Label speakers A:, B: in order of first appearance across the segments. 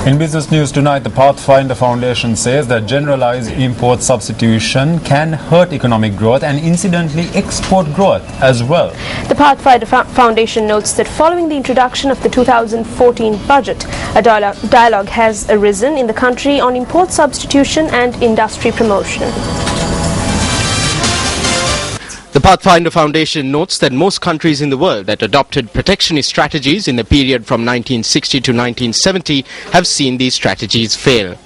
A: In business news tonight, the Pathfinder Foundation says that generalized import substitution can hurt economic growth and incidentally export growth as well.
B: The Pathfinder Foundation notes that following the introduction of the 2014 budget, a dialogue has arisen in the country on import substitution and industry promotion.
C: The Pathfinder Foundation notes that most countries in the world that adopted protectionist strategies in the period from 1960 to 1970 have seen these strategies fail.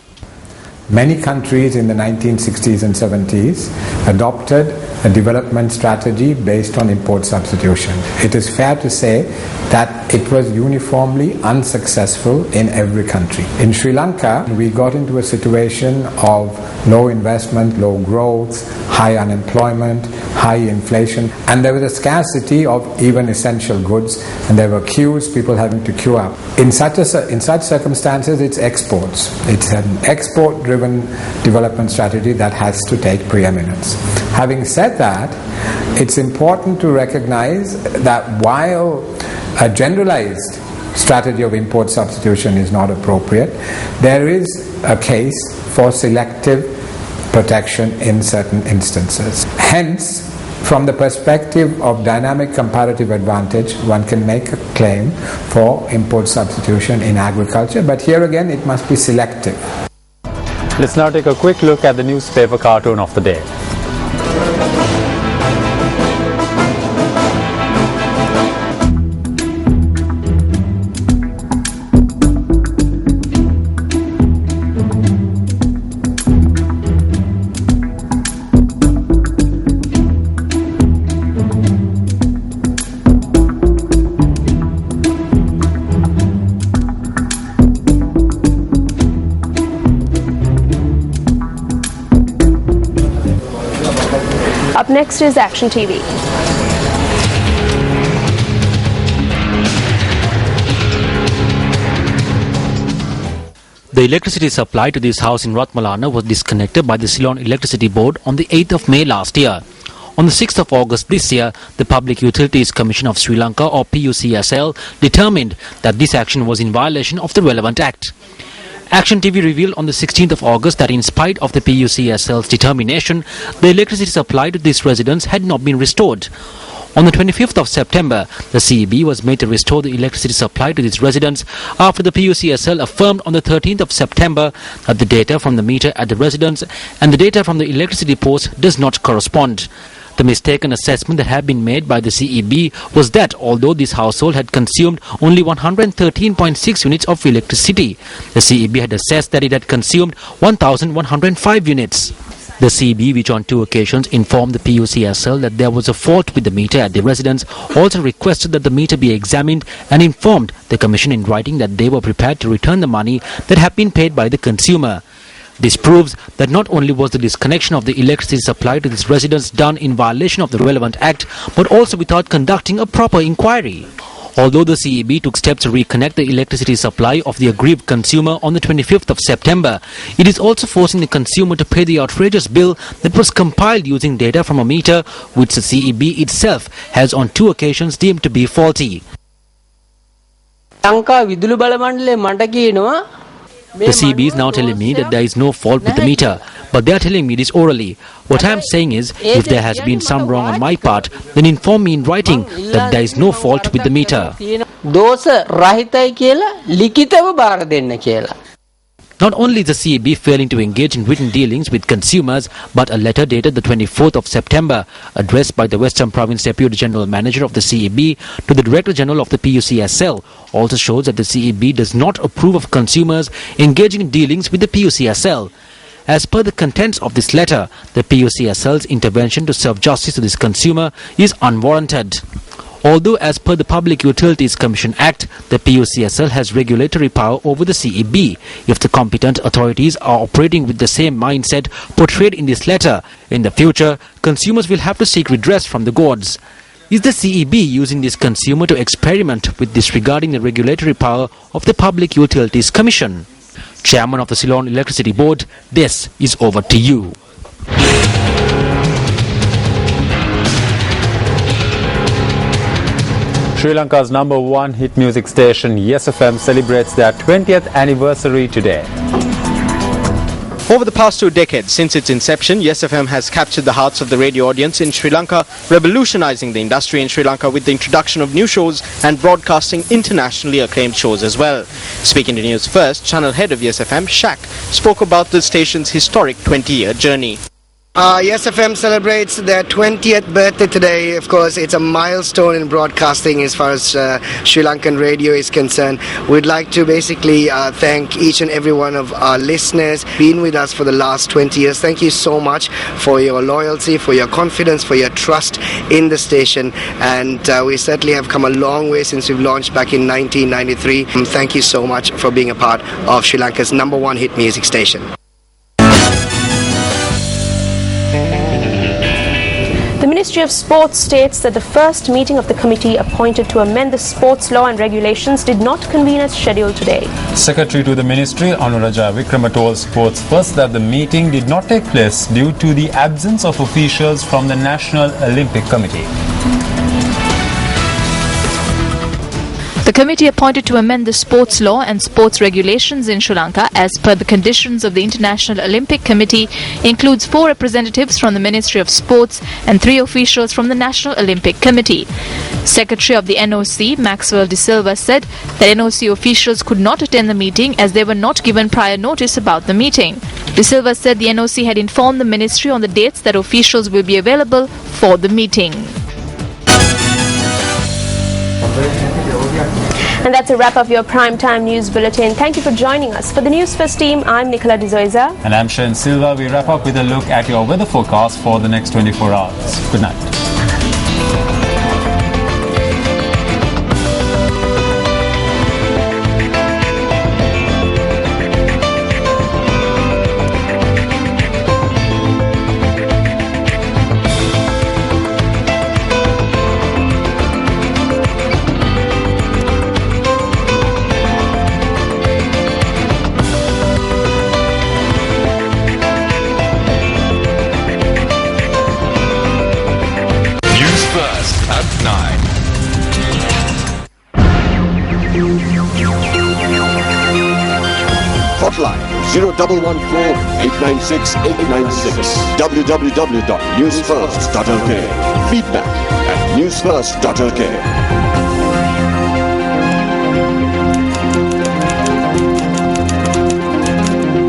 D: Many countries in the 1960s and 70s adopted a development strategy based on import substitution. It is fair to say that it was uniformly unsuccessful in every country. In Sri Lanka, we got into a situation of low investment, low growth, high unemployment, high inflation, and there was a scarcity of even essential goods, and there were queues, people having to queue up. In such circumstances, it's exports. It's an export-driven development strategy that has to take preeminence. Having said that, it's important to recognize that while a generalized strategy of import substitution is not appropriate, there is a case for selective protection in certain instances. Hence, from the perspective of dynamic comparative advantage, one can make a claim for import substitution in agriculture, but here again it must be selective.
A: Let's now take a quick look at the newspaper cartoon of the day.
B: Up next is Action TV.
E: The electricity supply to this house in Ratmalana was disconnected by the Ceylon Electricity Board on the 8th of May last year. On the 6th of August this year, the Public Utilities Commission of Sri Lanka, or PUCSL, determined that this action was in violation of the relevant act. Action TV revealed on the 16th of August that in spite of the PUCSL's determination, the electricity supply to these residents had not been restored. On the 25th of September, the CEB was made to restore the electricity supply to these residents after the PUCSL affirmed on the 13th of September that the data from the meter at the residence and the data from the electricity post does not correspond. The mistaken assessment that had been made by the CEB was that although this household had consumed only 113.6 units of electricity, the CEB had assessed that it had consumed 1,105 units. The CEB, which on 2 occasions informed the PUCSL that there was a fault with the meter at the residence, also requested that the meter be examined and informed the Commission in writing that they were prepared to return the money that had been paid by the consumer. This proves that not only was the disconnection of the electricity supply to this residence done in violation of the relevant act, but also without conducting a proper inquiry. Although the CEB took steps to reconnect the electricity supply of the aggrieved consumer on the 25th of September, it is also forcing the consumer to pay the outrageous bill that was compiled using data from a meter which the CEB itself has on 2 occasions deemed to be faulty. The CB is now telling me that there is no fault with the meter, but they are telling me this orally. What I am saying is, if there has been some wrong on my part, then inform me in writing that there is no fault with the meter. Not only is the CEB failing to engage in written dealings with consumers, but a letter dated the 24th of September, addressed by the Western Province Deputy General Manager of the CEB to the Director General of the PUCSL, also shows that the CEB does not approve of consumers engaging in dealings with the PUCSL. As per the contents of this letter, the PUCSL's intervention to serve justice to this consumer is unwarranted. Although as per the Public Utilities Commission Act, the PUCSL has regulatory power over the CEB. If the competent authorities are operating with the same mindset portrayed in this letter, in the future, consumers will have to seek redress from the gods. Is the CEB using this consumer to experiment with disregarding the regulatory power of the Public Utilities Commission? Chairman of the Ceylon Electricity Board, this is over to you.
A: Sri Lanka's #1 hit music station Yes FM celebrates their 20th anniversary today.
C: Over the past 2 decades since its inception, Yes FM has captured the hearts of the radio audience in Sri Lanka, revolutionizing the industry in Sri Lanka with the introduction of new shows and broadcasting internationally acclaimed shows as well. Speaking to Newsfirst, channel head of Yes FM, Shak, spoke about the station's historic 20-year journey.
F: Yes FM celebrates their 20th birthday today. Of course, it's a milestone in broadcasting as far as Sri Lankan radio is concerned. We'd like to basically thank each and every one of our listeners been with us for the last 20 years. Thank you so much for your loyalty, for your confidence, for your trust in the station. And we certainly have come a long way since we've launched back in 1993. Thank you so much for being a part of Sri Lanka's #1 hit music station.
B: The Ministry of Sports states that the first meeting of the committee appointed to amend the sports law and regulations did not convene as scheduled today.
A: Secretary to the Ministry, Anuraja Vikrama, told sports10th that the meeting did not take place due to the absence of officials from the National Olympic Committee.
G: The committee appointed to amend the sports law and sports regulations in Sri Lanka as per the conditions of the International Olympic Committee includes 4 representatives from the Ministry of Sports and 3 officials from the National Olympic Committee. Secretary of the NOC, Maxwell De Silva, said that NOC officials could not attend the meeting as they were not given prior notice about the meeting. De Silva said the NOC had informed the ministry on the dates that officials will be available for the meeting.
B: And that's a wrap of your primetime news bulletin. Thank you for joining us. For the Newsfirst team, I'm Nicola D'Zoiza.
A: And I'm Shane Silva. We wrap up with a look at your weather forecast for the next 24 hours. Good night.
H: Hotline 0114-896-896. www.newsfirst.lk. Feedback at newsfirst.lk.